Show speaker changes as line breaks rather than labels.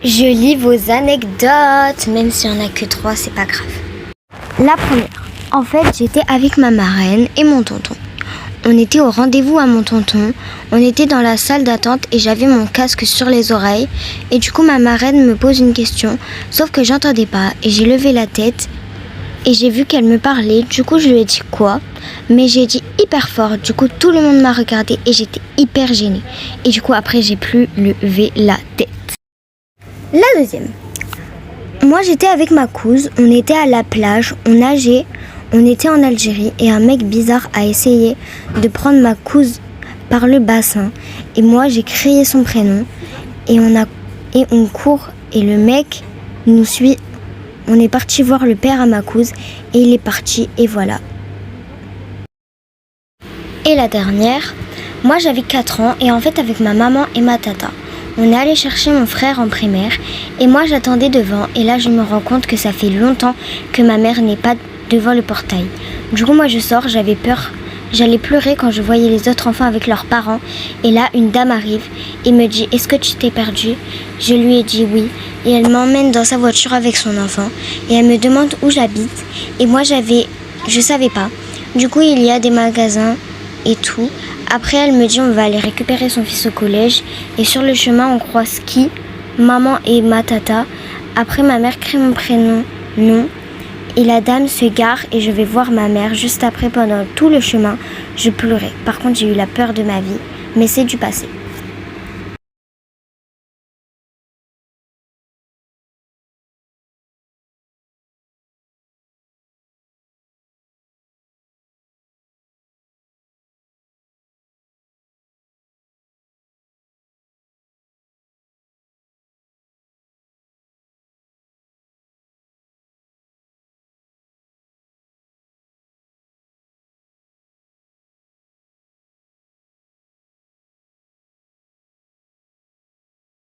Je lis vos anecdotes, même s'il n'y en a que 3, c'est pas grave. La première, en fait, j'étais avec ma marraine et mon tonton. On était au rendez-vous à mon tonton, on était dans la salle d'attente et j'avais mon casque sur les oreilles. Et du coup, ma marraine me pose une question, sauf que j'entendais pas et j'ai levé la tête et j'ai vu qu'elle me parlait. Du coup, je lui ai dit quoi ? Mais j'ai dit hyper fort, du coup, tout le monde m'a regardé et j'étais hyper gênée. Et du coup, après, j'ai plus levé la tête. La deuxième. Moi, j'étais avec ma cousine, on était à la plage, on nageait. On était en Algérie et un mec bizarre a essayé de prendre ma cousine par le bassin. Et moi, j'ai crié son prénom et on court et le mec nous suit. On est parti voir le père à ma cousine et il est parti et voilà. Et la dernière, moi j'avais 4 ans et en fait avec ma maman et ma tata, on est allé chercher mon frère en primaire et moi j'attendais devant et là je me rends compte que ça fait longtemps que ma mère n'est pas devant le portail. Du coup moi je sors, j'avais peur, j'allais pleurer quand je voyais les autres enfants avec leurs parents et là une dame arrive et me dit est-ce que tu t'es perdu ? Je lui ai dit oui et elle m'emmène dans sa voiture avec son enfant et elle me demande où j'habite et moi je savais pas. Du coup il y a des magasins et tout. Après elle me dit on va aller récupérer son fils au collège et sur le chemin on croise qui ? Maman et ma tata. Après ma mère crie mon prénom, non. Et la dame se gare et je vais voir ma mère. Juste après, pendant tout le chemin, je pleurais. Par contre, j'ai eu la peur de ma vie, mais c'est du passé.